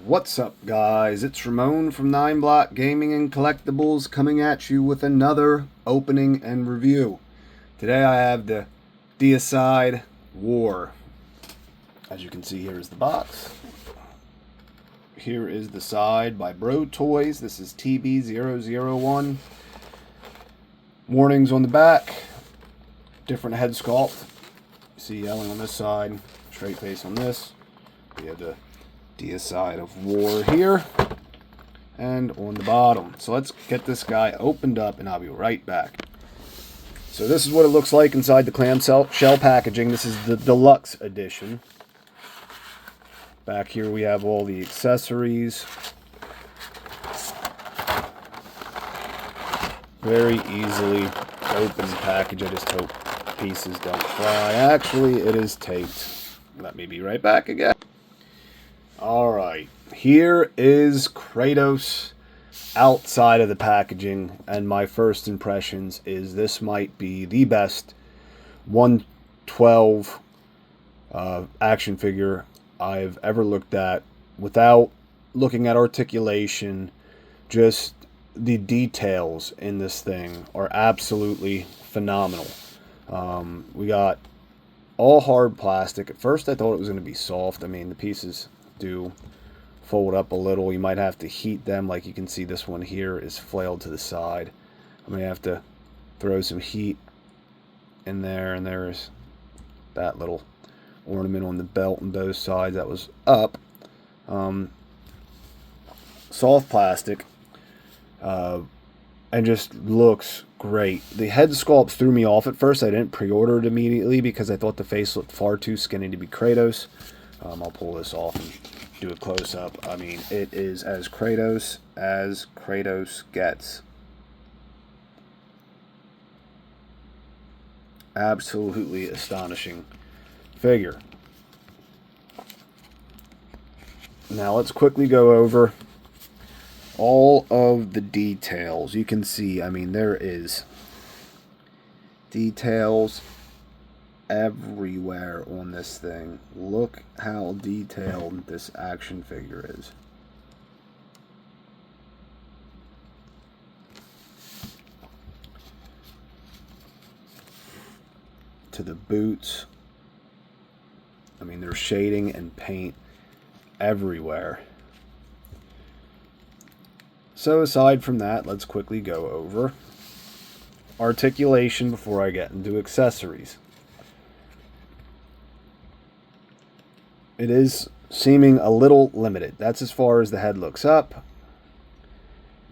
What's up, guys? It's Ramon from NyneBlockGaming&Collectibles coming at you with another opening and review. Today I have the Deicide War. As you can see, here is the box. Here is the side by Bro Toys. This is TB001. Warnings on the back. Different head sculpt. You see yelling on this side, straight face on this. We have the Deicide of War here, and on the bottom. So let's get this guy opened up, and I'll be right back. So this is what it looks like inside the clamshell packaging. This is the deluxe edition. Back here we have all the accessories. Very easily open package. I just hope pieces don't fly. Actually, it is taped. Let me be right back again. Alright, here is Kratos outside of the packaging, and my first impressions is this might be the best 1/12 action figure I've ever looked at. Without looking at articulation, just the details in this thing are absolutely phenomenal. We got all hard plastic. At first I thought it was going to be soft. I mean, the pieces do fold up a little. You might have to heat them. Like you can see, this one here is flailed to the side. I'm going to have to throw some heat in there, and there's that little ornament on the belt on both sides that was up. Soft plastic, and just looks great. The head sculpt threw me off at first. I didn't pre-order it immediately because I thought the face looked far too skinny to be Kratos. I'll pull this off and do a close-up. I mean, it is as Kratos gets. Absolutely astonishing figure. Now let's quickly go over all of the details. You can see, I mean, there is details everywhere on this thing. Look how detailed this action figure is. To the boots. I mean, there's shading and paint everywhere. So aside from that, let's quickly go over articulation before I get into accessories. It is seeming a little limited. That's as far as the head looks up.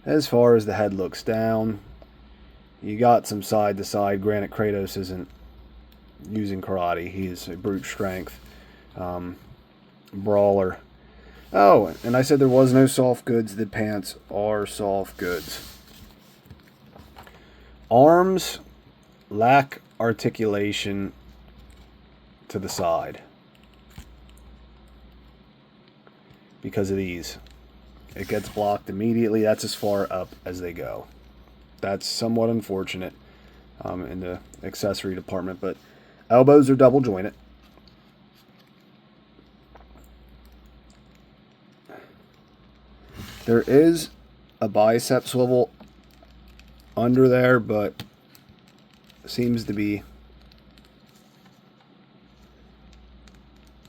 As far as the head looks down, you got some side to side. Granted, Kratos isn't using karate. He's a brute strength brawler. Oh, and I said there was no soft goods. The pants are soft goods. Arms lack articulation to the side because of these. It gets blocked immediately. That's as far up as they go. That's somewhat unfortunate in the accessory department, but elbows are double jointed. There is a bicep swivel under there, but seems to be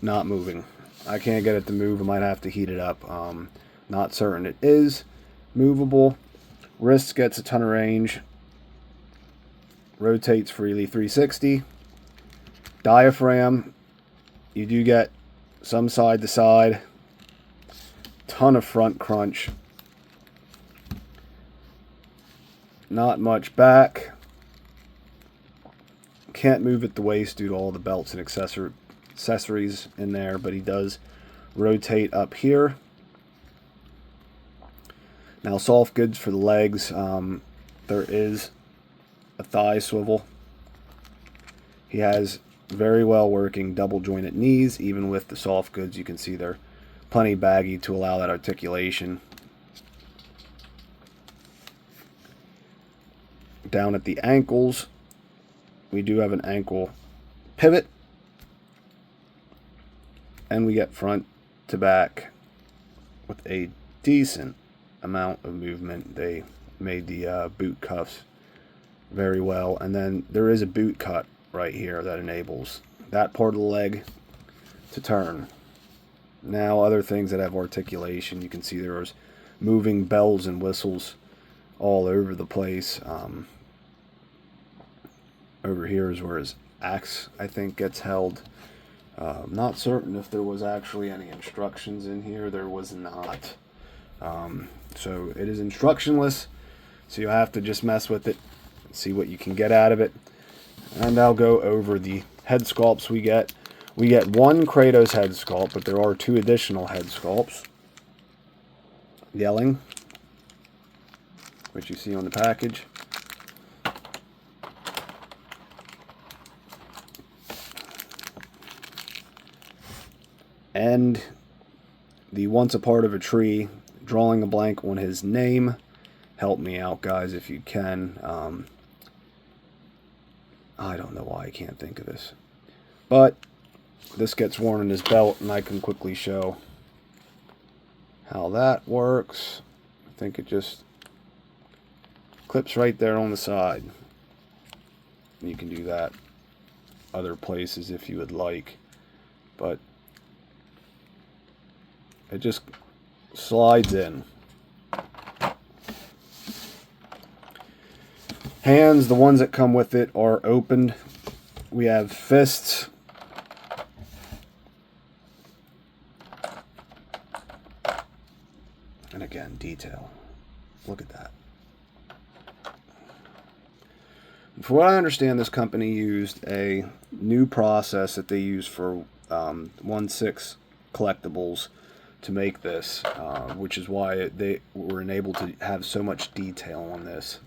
not moving. I can't get it to move. I might have to heat it up. Not certain. It is movable. Wrist gets a ton of range. Rotates freely 360. Diaphragm, you do get some side to side. Ton of front crunch. Not much back. Can't move at the waist due to all the belts and accessories in there, but he does rotate up here. Now, soft goods for the legs. There is a thigh swivel. He has very well working double jointed knees. Even with the soft goods, you can see they're plenty baggy to allow that articulation. Down at the ankles, we do have an ankle pivot, and we get front to back with a decent amount of movement. They made the boot cuffs very well, and then there is a boot cut right here that enables that part of the leg to turn. Now other things that have articulation, you can see there's moving bells and whistles all over the place. Over here is where his axe, I think, gets held. I'm not certain if there was actually any instructions in here. There was not. So it is instructionless, so you have to just mess with it, see what you can get out of it. And I'll go over the head sculpts we get. We get one Kratos head sculpt, but there are 2 additional head sculpts. Yelling, which you see on the package. And the once a part of a tree, drawing a blank on his name. Help me out, guys, if you can. I don't know why I can't think of this. But this gets worn in his belt, and I can quickly show how that works. I think it just clips right there on the side. You can do that other places if you would like, but it just slides in. Hands, the ones that come with it, are opened. We have fists. And again, detail. Look at that. For what I understand, this company used a new process that they use for 1/6 collectibles to make this, which is why they were enabled to have so much detail on this.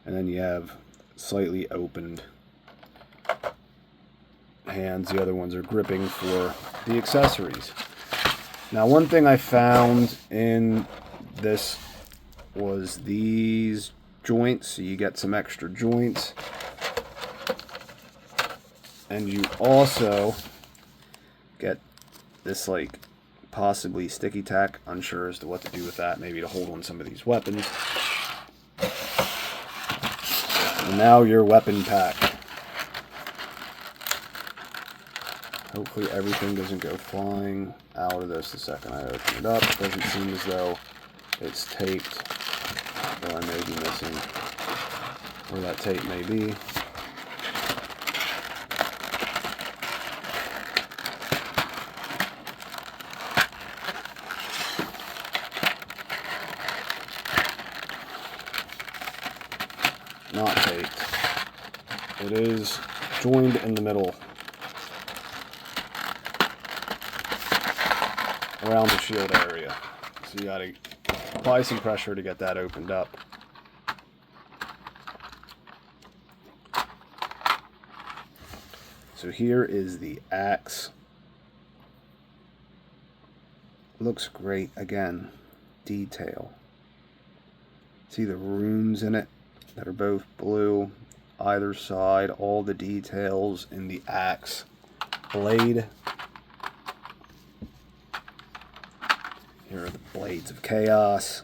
And then you have slightly opened hands. The other ones are gripping for the accessories. Now, one thing I found in this was these joints. So you get some extra joints. And you also get this, like, possibly sticky tack. Unsure as to what to do with that. Maybe to hold on some of these weapons. And now your weapon pack. Hopefully everything doesn't go flying out of this the second I open it up. It doesn't seem as though it's taped, though I may be missing where that tape may be. Not taped. It is joined in the middle around the shield area. So you gotta apply some pressure to get that opened up. So here is the axe. Looks great. Again, detail. See the runes in it that are both blue, either side, all the details in the axe blade. Here are the blades of chaos.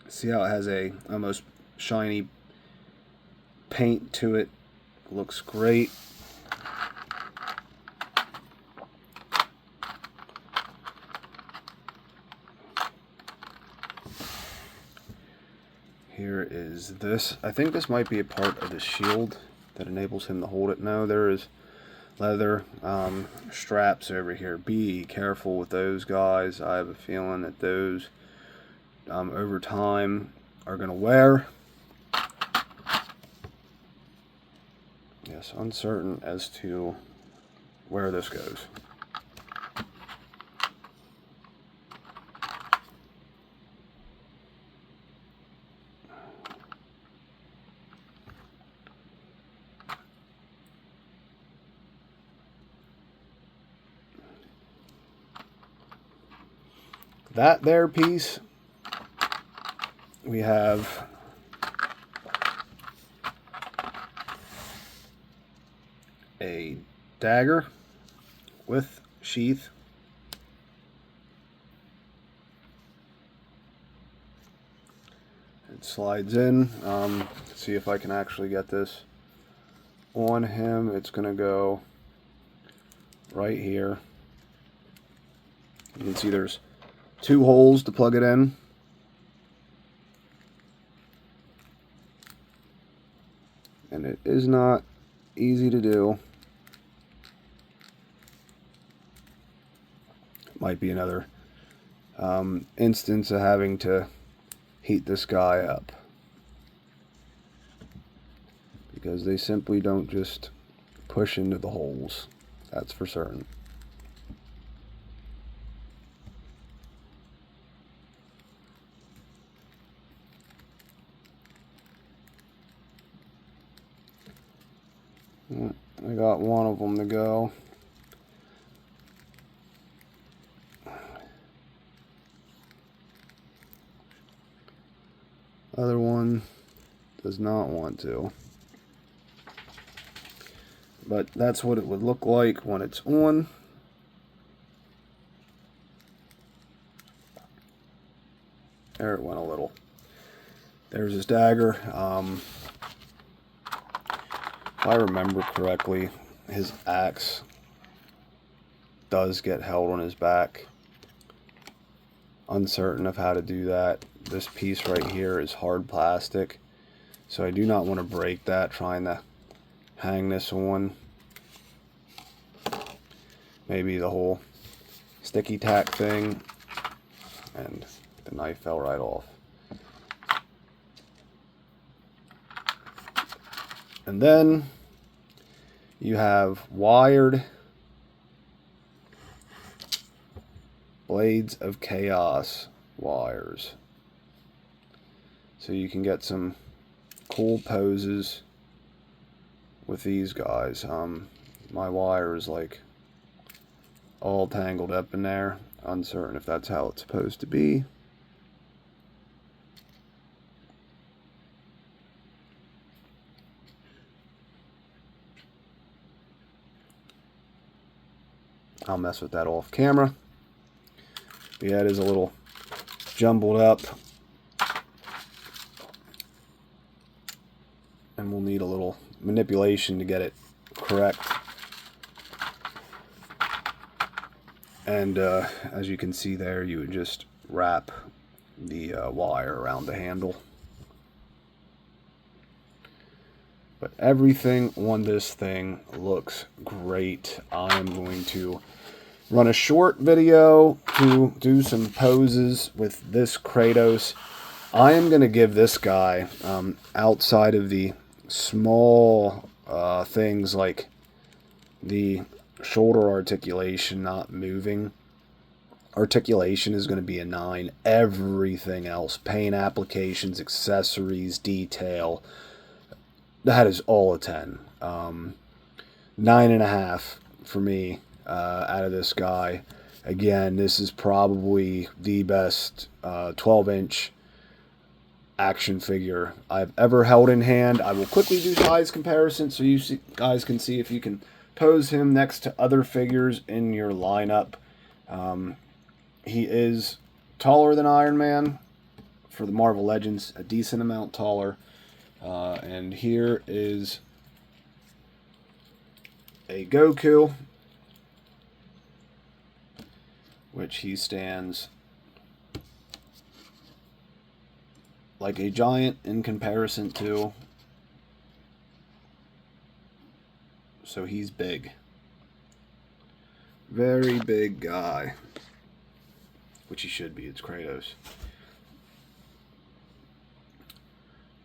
See how it has a almost shiny paint to it. Looks great. Here is this. I think this might be a part of the shield that enables him to hold it. No, there is leather straps over here. Be careful with those, guys. I have a feeling that those over time are going to wear. Yes, uncertain as to where this goes. That there piece, we have a dagger with sheath. It slides in. See if I can actually get this on him. It's going to go right here. You can see there's 2 holes to plug it in. And it is not easy to do. Might be another instance of having to heat this guy up, because they simply don't just push into the holes. That's for certain. I got one of them to go. Other one does not want to. But that's what it would look like when it's on. There it went a little. There's his dagger. If I remember correctly, his axe does get held on his back. Uncertain of how to do that. This piece right here is hard plastic, so I do not want to break that trying to hang this on. Maybe the whole sticky tack thing, and the knife fell right off. And then you have wired Blades of Chaos wires. So you can get some cool poses with these guys. My wire is like all tangled up in there. Uncertain if that's how it's supposed to be. I'll mess with that off camera. But yeah, it is a little jumbled up. And we'll need a little manipulation to get it correct. And as you can see there, you would just wrap the wire around the handle. But everything on this thing looks great. I'm going to run a short video to do some poses with this Kratos. I am going to give this guy, outside of the small things like the shoulder articulation not moving, articulation is going to be a 9. Everything else, paint applications, accessories, detail, that is all a 10. 9.5 for me out of this guy. Again, this is probably the best 12-inch action figure I've ever held in hand. I will quickly do size comparison so you guys can see if you can pose him next to other figures in your lineup. He is taller than Iron Man for the Marvel Legends, a decent amount taller. And here is a Goku, which he stands like a giant in comparison to. So he's big. Very big guy. Which he should be, it's Kratos.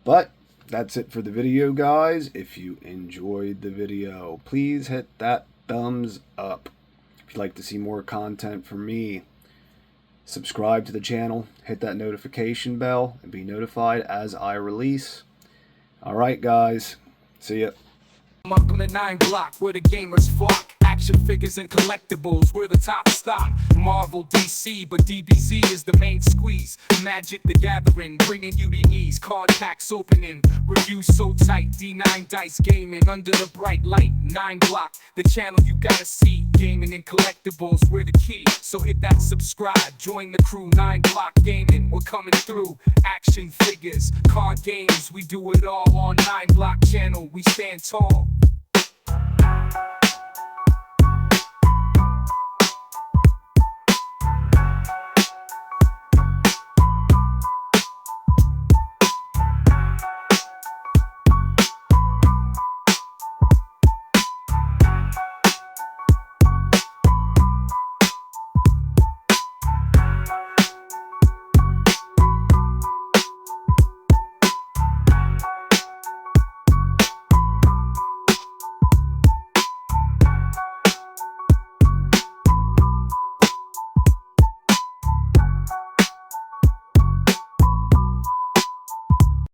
But that's it for the video, guys. If you enjoyed the video, please hit that thumbs up. If you'd like to see more content from me, subscribe to the channel, hit that notification bell, and be notified as I release. Alright, guys. See ya. Welcome to 9 Block, where the gamers fuck. action figures and collectibles, we're the top stop. Marvel, DC, but DBZ is the main squeeze. Magic the Gathering, bringing you the ease. Card packs opening, reviews so tight. D9 Dice Gaming, under the bright light. 9Block, the channel you gotta see. Gaming and collectibles, we're the key. So hit that subscribe, join the crew. 9Block Gaming, we're coming through. Action figures, card games, we do it all on 9Block channel. We stand tall.